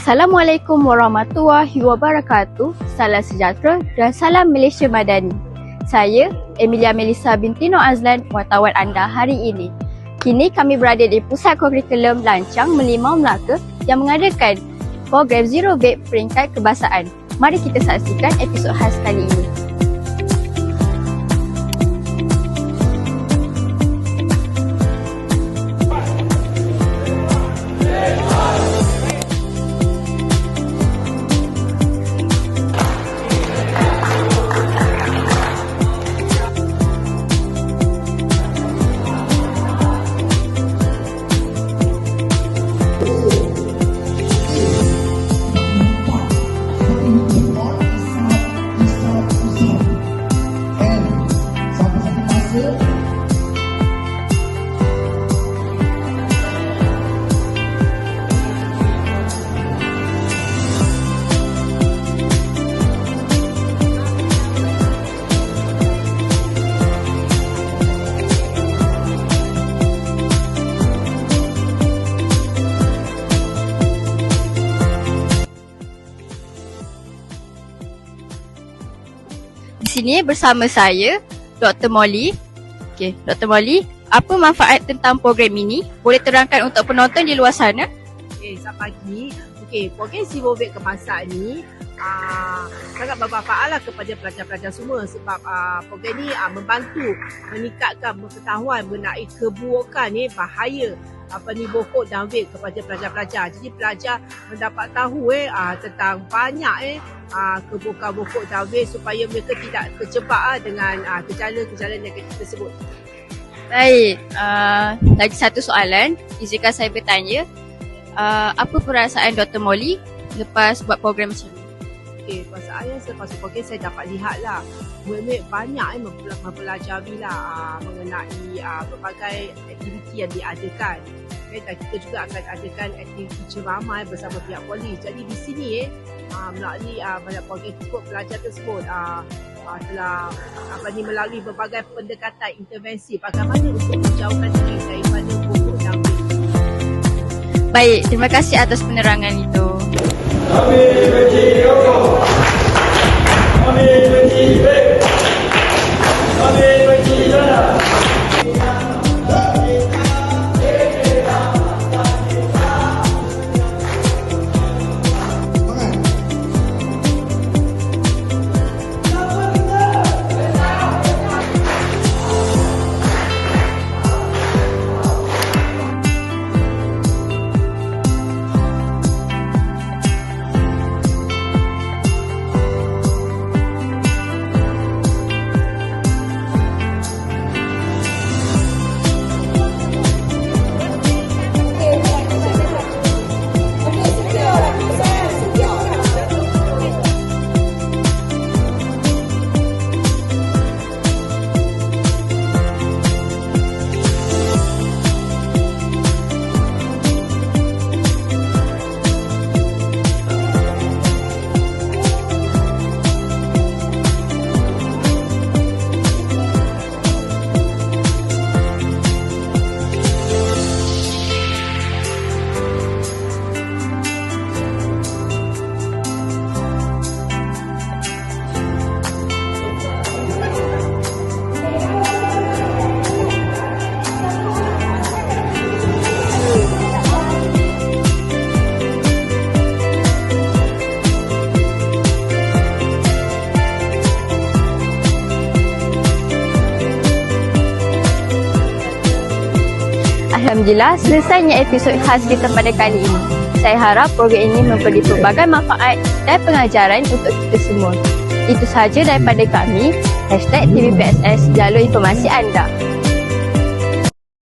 Assalamualaikum warahmatullahi wabarakatuh. Salam sejahtera dan salam Malaysia Madani. Saya Emilia Melissa binti Nur Azlan, wartawan anda hari ini. Kini kami berada di Pusat Kurikulum Lancang Melimau Melaka yang mengadakan program Zero Vape peringkat kebahasaan. Mari kita saksikan episod khas kali ini. Di sini bersama saya, Dr. Molly. Okey, Dr. Molly, apa manfaat tentang program ini? Boleh terangkan untuk penonton di luar sana? Okey, selamat pagi. Okey, program Zero Vape kebangsaan ni sangat bermanfaat lah kepada pelajar-pelajar semua sebab program ni membantu meningkatkan pengetahuan mengenai keburukan bahaya penimbukok dan vape kepada pelajar-pelajar. Jadi pelajar mendapat tahu tentang banyak keburukan rokok dan vape supaya mereka tidak terjebak dengan gejala-gejala negatif tersebut. Baik, lagi satu soalan. Izinkan saya bertanya, apa perasaan Dr. Molly lepas buat program macam ni? Okey, perasaan saya selepas program saya dapat lihatlah murid-murid banyak mempelajari mengenai berbagai aktiviti yang diadakan. Dan kita juga akan adakan aktiviti ceramah bersama pihak polis. Jadi di sini melalui banyak program tersebut, pelajar tersebut telah melalui berbagai pendekatan intervensi bagaimana untuk menjauhkan diri daripada rokok dan vape. Baik, terima kasih atas penerangan itu. Kami benci rokok. Kami benci vape. Kami benci dalam. Alhamdulillah, selesainya episod khas kita pada kali ini. Saya harap program ini memberi pelbagai manfaat dan pengajaran untuk kita semua. Itu sahaja daripada kami. #TVPSS, jalur informasi anda.